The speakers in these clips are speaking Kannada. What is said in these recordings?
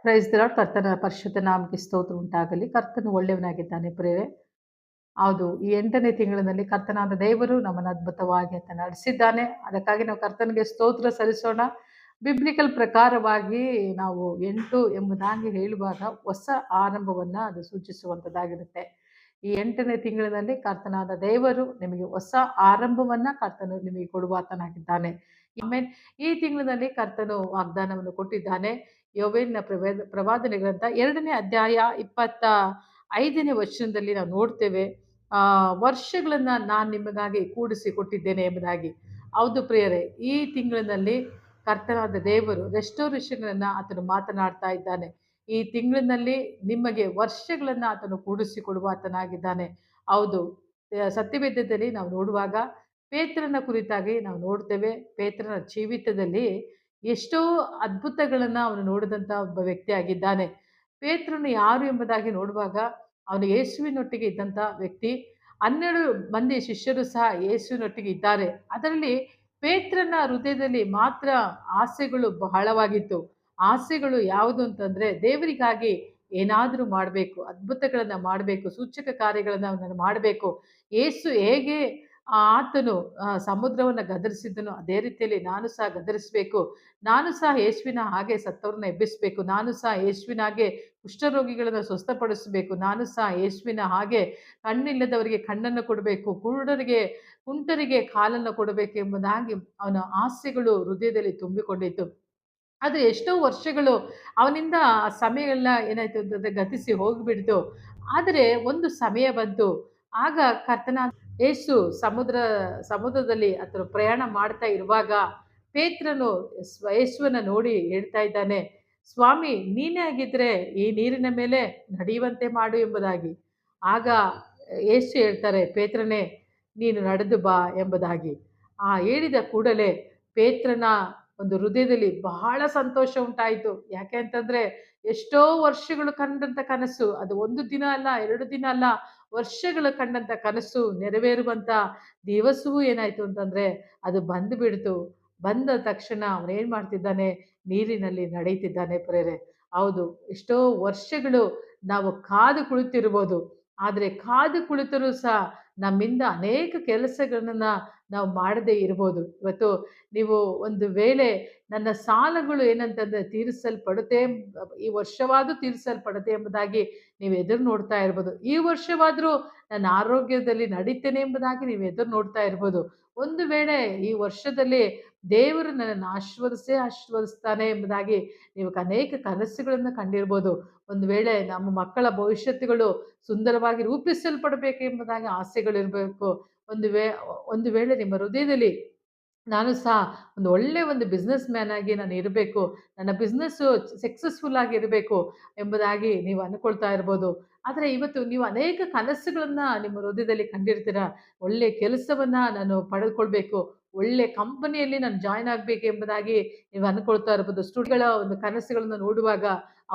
Price the lord. ಕರ್ತನ ಪರಿಶುದ್ಧ ನಾಮಕ್ಕೆ ಸ್ತೋತ್ರ ಉಂಟಾಗಲಿ. ಕರ್ತನು ಒಳ್ಳೆಯವನಾಗಿದ್ದಾನೆ ಪ್ರಿಯರೇ. ಹೌದು, ಈ 8ನೇ ತಿಂಗಳಿನಲ್ಲಿ ಕರ್ತನಾದ ದೇವರು ನಮ್ಮನ್ನು ಅದ್ಭುತವಾಗಿ ಆತ ನಡೆಸಿದ್ದಾನೆ. ಅದಕ್ಕಾಗಿ ನಾವು ಕರ್ತನಿಗೆ ಸ್ತೋತ್ರ ಸಲ್ಲಿಸೋಣ. ಬಿಬ್ಲಿಕಲ್ ಪ್ರಕಾರವಾಗಿ ನಾವು 8 ಎಂಬುದಾಗಿ ಹೇಳುವಾಗ ಹೊಸ ಆರಂಭವನ್ನ ಅದು ಸೂಚಿಸುವಂಥದ್ದಾಗಿರುತ್ತೆ. ಈ 8ನೇ ತಿಂಗಳಿನಲ್ಲಿ ಕರ್ತನಾದ ದೇವರು ನಿಮಗೆ ಹೊಸ ಆರಂಭವನ್ನ ಕರ್ತನು ನಿಮಗೆ ಕೊಡುವಾತನಾಗಿದ್ದಾನೆ. ಆಮೇಲೆ ಈ ತಿಂಗಳಿನಲ್ಲಿ ಕರ್ತನು ವಾಗ್ದಾನವನ್ನು ಕೊಟ್ಟಿದ್ದಾನೆ. ಯೋವೇಲಿನ ಪ್ರವಾದನೆ ಗ್ರಂಥ 2ನೇ ಅಧ್ಯಾಯ 25ನೇ ವಚನದಲ್ಲಿ ನಾವು ನೋಡ್ತೇವೆ. ವರ್ಷಗಳನ್ನ ನಾನು ನಿಮಗಾಗಿ ಕೂಡಿಸಿ ಕೊಟ್ಟಿದ್ದೇನೆ ಎಂಬುದಾಗಿ. ಹೌದು ಪ್ರಿಯರೇ, ಈ ತಿಂಗಳಿನಲ್ಲಿ ಕರ್ತನಾದ ದೇವರು ರೆಸ್ಟೋರೇಷನ್ಗಳನ್ನ ಆತನು ಮಾತನಾಡ್ತಾ ಇದ್ದಾನೆ. ಈ ತಿಂಗಳಿನಲ್ಲಿ ನಿಮಗೆ ವರ್ಷಗಳನ್ನ ಆತನು ಕೂಡಿಸಿ ಕೊಡುವ ಆತನಾಗಿದ್ದಾನೆ. ಹೌದು, ಸತ್ಯವೇದ್ಯದಲ್ಲಿ ನಾವು ನೋಡುವಾಗ ಪೇತ್ರನ ಕುರಿತಾಗಿ ನಾವು ನೋಡ್ತೇವೆ. ಪೇತ್ರನ ಜೀವಿತದಲ್ಲಿ ಎಷ್ಟೋ ಅದ್ಭುತಗಳನ್ನ ಅವನು ನೋಡಿದಂಥ ಒಬ್ಬ ವ್ಯಕ್ತಿಯಾಗಿದ್ದಾನೆ. ಪೇತ್ರನು ಯಾರು ಎಂಬುದಾಗಿ ನೋಡುವಾಗ ಅವನು ಯೇಸುವಿನೊಟ್ಟಿಗೆ ಇದ್ದಂಥ ವ್ಯಕ್ತಿ. 12 ಮಂದಿ ಶಿಷ್ಯರು ಸಹ ಯೇಸುವಿನೊಟ್ಟಿಗೆ ಇದ್ದಾರೆ. ಅದರಲ್ಲಿ ಪೇತ್ರನ ಹೃದಯದಲ್ಲಿ ಮಾತ್ರ ಆಸೆಗಳು ಬಹಳವಾಗಿತ್ತು. ಆಸೆಗಳು ಯಾವುದು ಅಂತಂದ್ರೆ, ದೇವರಿಗಾಗಿ ಏನಾದರೂ ಮಾಡಬೇಕು, ಅದ್ಭುತಗಳನ್ನ ಮಾಡಬೇಕು, ಸೂಚಕ ಕಾರ್ಯಗಳನ್ನ ಅವನನ್ನು ಮಾಡಬೇಕು. ಯೇಸು ಹೇಗೆ ಆತನು ಸಮುದ್ರವನ್ನು ಗದರಿಸಿದ್ದನು, ಅದೇ ರೀತಿಯಲ್ಲಿ ನಾನು ಸಹ ಗದರಿಸಬೇಕು. ನಾನು ಸಹ ಯೇಸುವಿನ ಹಾಗೆ ಸತ್ತವ್ರನ್ನ ಎಬ್ಬಿಸಬೇಕು. ನಾನು ಸಹ ಯೇಸುವಿನ ಹಾಗೆ ಕುಷ್ಠರೋಗಿಗಳನ್ನು ಸ್ವಸ್ಥಪಡಿಸಬೇಕು. ನಾನು ಸಹ ಯೇಸುವಿನ ಹಾಗೆ ಕಣ್ಣಿಲ್ಲದವರಿಗೆ ಕಣ್ಣನ್ನು ಕೊಡಬೇಕು, ಕುಂಟರಿಗೆ ಕಾಲನ್ನು ಕೊಡಬೇಕು ಎಂಬುದಾಗಿ ಅವನ ಆಸೆಗಳು ಹೃದಯದಲ್ಲಿ ತುಂಬಿಕೊಂಡಿತ್ತು. ಆದರೆ ಎಷ್ಟೋ ವರ್ಷಗಳು ಅವನಿಂದ ಆ ಸಮಯವೆಲ್ಲ ಏನಾಯ್ತು ಅಂತಂದ್ರೆ ಗತಿಸಿ ಹೋಗಿಬಿಡ್ತು. ಆದರೆ ಒಂದು ಸಮಯ ಬಂತು. ಆಗ ಕರ್ತನಾದ ಯೇಸು ಸಮುದ್ರದಲ್ಲಿ ಆತನು ಪ್ರಯಾಣ ಮಾಡ್ತಾ ಇರುವಾಗ ಪೇತ್ರನು ಯೇಸುವನ್ನ ನೋಡಿ ಹೇಳ್ತಾ ಇದ್ದಾನೆ, ಸ್ವಾಮಿ ನೀನೇ ಆಗಿದ್ರೆ ಈ ನೀರಿನ ಮೇಲೆ ನಡೆಯುವಂತೆ ಮಾಡು ಎಂಬುದಾಗಿ. ಆಗ ಯೇಸು ಹೇಳ್ತಾರೆ, ಪೇತ್ರನೇ ನೀನು ನಡೆದು ಬಾ ಎಂಬುದಾಗಿ. ಹೇಳಿದ ಕೂಡಲೇ ಪೇತ್ರನ ಒಂದು ಹೃದಯದಲ್ಲಿ ಬಹಳ ಸಂತೋಷ ಉಂಟಾಯಿತು. ಯಾಕೆ ಅಂತಂದ್ರೆ ಎಷ್ಟೋ ವರ್ಷಗಳು ಕಂಡಂತ ಕನಸು, ಅದು 1 ದಿನ ಅಲ್ಲ, 2 ದಿನ ಅಲ್ಲ, ವರ್ಷಗಳು ಕಂಡಂತ ಕನಸು ನೆರವೇರುವಂತ ದಿವಸವೂ ಏನಾಯ್ತು ಅಂತಂದ್ರೆ ಅದು ಬಂದು ಬಿಡ್ತು. ಬಂದ ತಕ್ಷಣ ಅವನೇನ್ ಮಾಡ್ತಿದ್ದಾನೆ, ನೀರಿನಲ್ಲಿ ನಡೀತಿದ್ದಾನೆ ಪ್ರೇರೆ. ಹೌದು, ಎಷ್ಟೋ ವರ್ಷಗಳು ನಾವು ಕಾದು ಕುಳಿತಿರ್ಬೋದು. ಆದ್ರೆ ಕಾದು ಕುಳಿತರೂ ಸಹ ನಮ್ಮಿಂದ ಅನೇಕ ಕೆಲಸಗಳನ್ನ ನಾವು ಮಾಡದೇ ಇರ್ಬೋದು. ಇವತ್ತು ನೀವು ಒಂದು ವೇಳೆ ನನ್ನ ಸಾಲಗಳು ಏನಂತಂದ್ರೆ ತೀರಿಸಲ್ಪಡುತ್ತೆ, ಈ ವರ್ಷವಾದ್ರೂ ತೀರಿಸಲ್ಪಡುತ್ತೆ ಎಂಬುದಾಗಿ ನೀವು ಎದುರು ನೋಡ್ತಾ ಇರ್ಬೋದು. ಈ ವರ್ಷವಾದ್ರೂ ನನ್ನ ಆರೋಗ್ಯದಲ್ಲಿ ನಡೀತೇನೆ ಎಂಬುದಾಗಿ ನೀವು ಎದುರು ನೋಡ್ತಾ ಇರ್ಬೋದು. ಒಂದು ವೇಳೆ ಈ ವರ್ಷದಲ್ಲಿ ದೇವರು ನನ್ನನ್ನು ಆಶೀರ್ವದಿಸ್ತಾನೆ ಎಂಬುದಾಗಿ ನೀವು ಅನೇಕ ಕನಸುಗಳನ್ನು ಕಂಡಿರ್ಬೋದು. ಒಂದು ವೇಳೆ ನಮ್ಮ ಮಕ್ಕಳ ಭವಿಷ್ಯತ್ತುಗಳು ಸುಂದರವಾಗಿ ರೂಪಿಸಲ್ಪಡಬೇಕು ಎಂಬುದಾಗಿ ಆಸೆಗಳಿರಬೇಕು. ಒಂದು ವೇಳೆ ನಿಮ್ಮ ಹೃದಯದಲ್ಲಿ ನಾನು ಸಹ ಒಂದು ಒಳ್ಳೆಯ ಒಂದು ಬಿಸ್ನೆಸ್ ಮ್ಯಾನ್ ಆಗಿ ನಾನು ಇರಬೇಕು, ನನ್ನ ಬಿಸ್ನೆಸ್ಸು ಸಕ್ಸಸ್ಫುಲ್ ಆಗಿರಬೇಕು ಎಂಬುದಾಗಿ ನೀವು ಅಂದ್ಕೊಳ್ತಾ ಇರ್ಬೋದು. ಆದರೆ ಇವತ್ತು ನೀವು ಅನೇಕ ಕನಸುಗಳನ್ನ ನಿಮ್ಮ ಹೃದಯದಲ್ಲಿ ಕಂಡಿರ್ತೀರ. ಒಳ್ಳೆಯ ಕೆಲಸವನ್ನ ನಾನು ಪಡೆದುಕೊಳ್ಬೇಕು, ಒಳ್ಳೆ ಕಂಪನಿಯಲ್ಲಿ ನಾನು ಜಾಯ್ನ್ ಆಗಬೇಕು ಎಂಬುದಾಗಿ ನೀವು ಅಂದ್ಕೊಳ್ತಾ ಇರ್ಬೋದು. ಸ್ಟೂಡೆಂಟ್ಗಳ ಒಂದು ಕನಸುಗಳನ್ನು ನೋಡುವಾಗ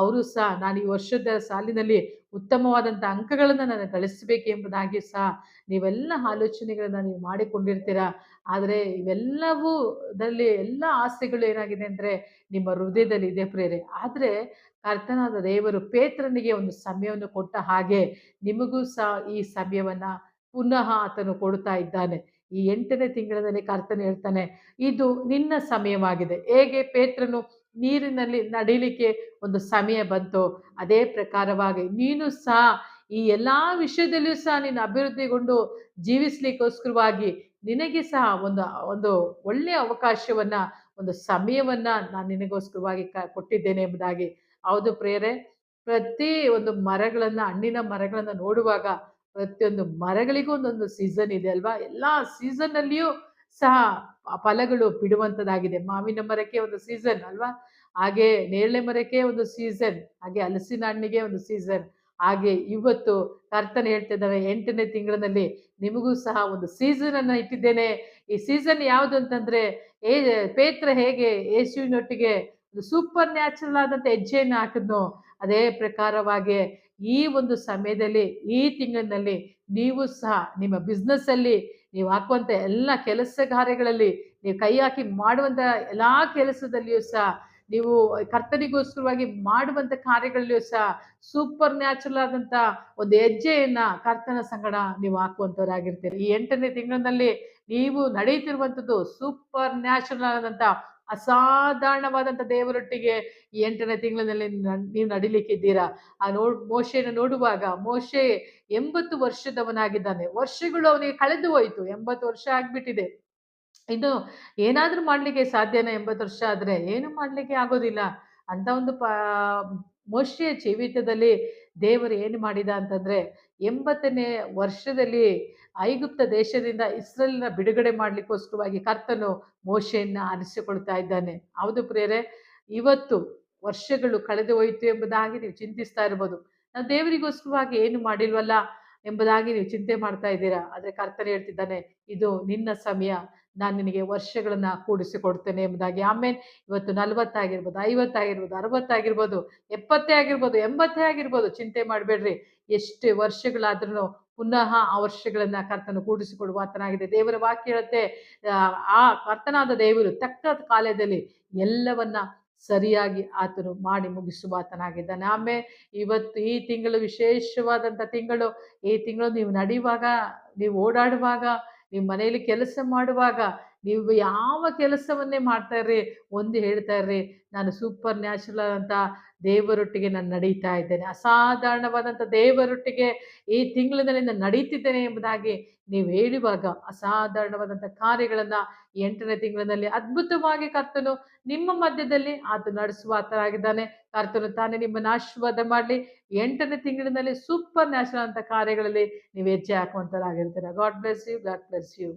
ಅವರು ಸಹ ನಾನು ಈ ವರ್ಷದ ಸಾಲಿನಲ್ಲಿ ಉತ್ತಮವಾದಂಥ ಅಂಕಗಳನ್ನು ನಾನು ಗಳಿಸಬೇಕು ಎಂಬುದಾಗಿ ಸಹ ನೀವೆಲ್ಲ ಆಲೋಚನೆಗಳನ್ನ ನೀವು ಮಾಡಿಕೊಂಡಿರ್ತೀರ. ಆದರೆ ಇವೆಲ್ಲವೂ ಎಲ್ಲ ಆಸೆಗಳು ಏನಾಗಿದೆ ಅಂದರೆ ನಿಮ್ಮ ಹೃದಯದಲ್ಲಿ ಇದೆ ಪ್ರೇರೆ. ಆದರೆ ಕರ್ತನಾದ ದೇವರು ಪೇತ್ರನಿಗೆ ಒಂದು ಸಮಯವನ್ನು ಕೊಟ್ಟ ಹಾಗೆ ನಿಮಗೂ ಸಹ ಈ ಸಮಯವನ್ನ ಪುನಃ ಆತನು ಕೊಡ್ತಾ ಇದ್ದಾನೆ. ಈ 8ನೇ ತಿಂಗಳಲ್ಲಿ ಕರ್ತನು ಹೇಳ್ತಾನೆ, ಇದು ನಿನ್ನ ಸಮಯವಾಗಿದೆ. ಹೇಗೆ ಪೇತ್ರನು ನೀರಿನಲ್ಲಿ ನಡಿಲಿಕ್ಕೆ ಒಂದು ಸಮಯ ಬಂತು, ಅದೇ ಪ್ರಕಾರವಾಗಿ ನೀನು ಸಹ ಈ ಎಲ್ಲಾ ವಿಷಯದಲ್ಲಿಯೂ ಸಹ ನೀನು ಅಭಿವೃದ್ಧಿಗೊಂಡು ಜೀವಿಸ್ಲಿಕ್ಕೋಸ್ಕರವಾಗಿ ನಿನಗೆ ಸಹ ಒಂದು ಒಂದು ಒಳ್ಳೆಯ ಅವಕಾಶವನ್ನ, ಒಂದು ಸಮಯವನ್ನ ನಾನು ನಿನಗೋಸ್ಕರವಾಗಿ ಕೊಟ್ಟಿದ್ದೇನೆ ಎಂಬುದಾಗಿ. ಹೌದು ಪ್ರಿಯರೇ, ಪ್ರತಿ ಒಂದು ಹಣ್ಣಿನ ಮರಗಳನ್ನ ನೋಡುವಾಗ ಪ್ರತಿಯೊಂದು ಮರಗಳಿಗೂ ಒಂದೊಂದು ಸೀಸನ್ ಇದೆ ಅಲ್ವಾ? ಎಲ್ಲಾ ಸೀಸನ್ ಅಲ್ಲಿಯೂ ಸಹ ಫಲಗಳು ಬಿಡುವಂತದ್ದಾಗಿದೆ. ಮಾವಿನ ಮರಕ್ಕೆ ಒಂದು ಸೀಸನ್ ಅಲ್ವಾ? ಹಾಗೆ ನೇರಳೆ ಮರಕ್ಕೆ ಒಂದು ಸೀಸನ್, ಹಾಗೆ ಹಲಸಿನ ಹಣ್ಣಿಗೆ ಒಂದು ಸೀಸನ್. ಹಾಗೆ ಇವತ್ತು ಕರ್ತನು ಹೇಳ್ತಿದ್ದಾನೆ, 8ನೇ ತಿಂಗಳಿನಲ್ಲಿ ನಿಮಗೂ ಸಹ ಒಂದು ಸೀಸನ್ ಅನ್ನ ಇಟ್ಟಿದ್ದೇನೆ. ಈ ಸೀಸನ್ ಯಾವುದು ಅಂತಂದ್ರೆ, ಏ ಪೇತ್ರ ಹೇಗೆ ಯೇಸುವಿನೊಟ್ಟಿಗೆ ಒಂದು ಸೂಪರ್ ನ್ಯಾಚುರಲ್ ಆದಂತ ಹೆಜ್ಜೆಯನ್ನು ಹಾಕಿದ್ನೋ, ಅದೇ ಪ್ರಕಾರವಾಗಿ ಈ ಒಂದು ಸಮಯದಲ್ಲಿ, ಈ ತಿಂಗಳಿನಲ್ಲಿ ನೀವು ಸಹ ನಿಮ್ಮ ಬಿಸ್ನೆಸ್ ಅಲ್ಲಿ ನೀವು ಹಾಕುವಂತ ಎಲ್ಲ ಕೆಲಸ ಕಾರ್ಯಗಳಲ್ಲಿ ನೀವು ಕೈ ಹಾಕಿ ಮಾಡುವಂತ ಎಲ್ಲಾ ಕೆಲಸದಲ್ಲಿಯೂ ಸಹ ನೀವು ಕರ್ತನಿಗೋಸ್ಕರವಾಗಿ ಮಾಡುವಂತ ಕಾರ್ಯಗಳಲ್ಲಿಯೂ ಸಹ ಸೂಪರ್ ನ್ಯಾಚುರಲ್ ಆದಂತ ಒಂದು ಹೆಜ್ಜೆಯನ್ನ ಕರ್ತನ ಸಂಗಡ ನೀವು ಹಾಕುವಂತವರಾಗಿರ್ತೀರಿ. ಈ 8ನೇ ತಿಂಗಳಿನಲ್ಲಿ ನೀವು ನಡೆಯುತ್ತಿರುವಂತದ್ದು ಸೂಪರ್ ನ್ಯಾಚುರಲ್ ಆದಂತ ಅಸಾಧಾರಣವಾದಂತ ದೇವರೊಟ್ಟಿಗೆ ಈ 8ನೇ ತಿಂಗಳಿನಲ್ಲಿ ನೀವು ನಡಿಲಿಕ್ಕಿದ್ದೀರಾ. ಮೋಶೆಯನ್ನು ನೋಡುವಾಗ ಮೋಶೆ 80 ವರ್ಷದವನಾಗಿದ್ದಾನೆ. ವರ್ಷಗಳು ಅವನಿಗೆ ಕಳೆದು ಹೋಯಿತು. 80 ವರ್ಷ ಆಗ್ಬಿಟ್ಟಿದೆ. ಇನ್ನು ಏನಾದ್ರೂ ಮಾಡ್ಲಿಕ್ಕೆ ಸಾಧ್ಯನಾ 80 ವರ್ಷ ಆದ್ರೆ? ಏನು ಮಾಡ್ಲಿಕ್ಕೆ ಆಗೋದಿಲ್ಲ. ಅಂತ ಒಂದು ಮೋಶೆಯ ಜೀವಿತದಲ್ಲಿ ದೇವರು ಏನು ಮಾಡಿದ ಅಂತಂದ್ರೆ 80ನೇ ವರ್ಷದಲ್ಲಿ ಐಗುಪ್ತ ದೇಶದಿಂದ ಇಸ್ರಾಯೇಲನ್ನ ಬಿಡುಗಡೆ ಮಾಡ್ಲಿಕ್ಕೋಸ್ಕರವಾಗಿ ಕರ್ತನು ಮೋಶೆಯನ್ನ ಆರಿಸಿಕೊಳ್ತಾ ಇದ್ದಾನೆ. ಹೌದು ಪ್ರಿಯರೇ, ಇವತ್ತು ವರ್ಷಗಳು ಕಳೆದು ಹೋಯಿತು ಎಂಬುದಾಗಿ ನೀವು ಚಿಂತಿಸ್ತಾ ಇರ್ಬೋದು. ನಾವು ದೇವರಿಗೋಸ್ಕರವಾಗಿ ಏನು ಮಾಡಿಲ್ವಲ್ಲ ಎಂಬುದಾಗಿ ನೀವು ಚಿಂತೆ ಮಾಡ್ತಾ ಇದ್ದೀರಾ. ಆದ್ರೆ ಕರ್ತನು ಹೇಳ್ತಿದ್ದಾನೆ, ಇದು ನಿನ್ನ ಸಮಯ. ನಾನು ನಿನಗೆ ವರ್ಷಗಳನ್ನ ಕೂಡಿಸಿಕೊಡ್ತೇನೆ ಎಂಬುದಾಗಿ. ಆಮೇಲೆ ಇವತ್ತು 40 ಆಗಿರ್ಬೋದು, 50 ಆಗಿರ್ಬೋದು, 60 ಆಗಿರ್ಬೋದು, 70 ಆಗಿರ್ಬೋದು, 80 ಆಗಿರ್ಬೋದು, ಚಿಂತೆ ಮಾಡಬೇಡ್ರಿ. ಎಷ್ಟೇ ವರ್ಷಗಳಾದ್ರೂ ಪುನಃ ಆ ವರ್ಷಗಳನ್ನ ಕರ್ತನು ಕೂಡಿಸಿಕೊಡುವ ಆತನಾಗಿದೆ. ದೇವರ ವಾಕ್ಯ ಹೇಳುತ್ತೆ, ಆ ಕರ್ತನಾದ ದೇವರು ತಕ್ಕ ಕಾಲದಲ್ಲಿ ಎಲ್ಲವನ್ನ ಸರಿಯಾಗಿ ಆತನು ಮಾಡಿ ಮುಗಿಸುವ ಆತನಾಗಿದ್ದಾನೆ. ಆಮೇಲೆ ಇವತ್ತು ಈ ತಿಂಗಳು ವಿಶೇಷವಾದಂತ ತಿಂಗಳು. ಈ ತಿಂಗಳು ನೀವು ನಡೆಯುವಾಗ, ನೀವು ಓಡಾಡುವಾಗ, ನೀವು ಮನೆಯಲ್ಲಿ ಕೆಲಸ ಮಾಡುವಾಗ, ನೀವು ಯಾವ ಕೆಲಸವನ್ನೇ ಮಾಡ್ತಾ ಇರ್ರಿ, ಒಂದು ಹೇಳ್ತಾ ಇರ್ರಿ, ನಾನು ಸೂಪರ್ ನ್ಯಾಚುರಲ್ ಅಂತ ದೇವರೊಟ್ಟಿಗೆ ನಾನು ನಡೀತಾ ಇದ್ದೇನೆ. ಅಸಾಧಾರಣವಾದಂಥ ದೇವರೊಟ್ಟಿಗೆ ಈ ತಿಂಗಳಿನಲ್ಲಿ ನಾನು ನಡೀತಿದ್ದೇನೆ ಎಂಬುದಾಗಿ ನೀವು ಹೇಳುವಾಗ ಅಸಾಧಾರಣವಾದಂಥ ಕಾರ್ಯಗಳನ್ನ 8ನೇ ತಿಂಗಳಿನಲ್ಲಿ ಅದ್ಭುತವಾಗಿ ಕರ್ತನು ನಿಮ್ಮ ಮಧ್ಯದಲ್ಲಿ ಆತ ನಡೆಸುವ ಆತನಾಗಿದ್ದಾನೆ. ಕರ್ತನು ತಾನೇ ನಿಮ್ಮನ್ನು ಆಶೀರ್ವಾದ ಮಾಡಲಿ. 8ನೇ ತಿಂಗಳಿನಲ್ಲಿ ಸೂಪರ್ ನ್ಯಾಚುರಲ್ ಅಂತ ಕಾರ್ಯಗಳಲ್ಲಿ ನೀವು ಹೆಜ್ಜೆ ಹಾಕುವಂತರಾಗಿರ್ತೀರ. God bless you. God bless you.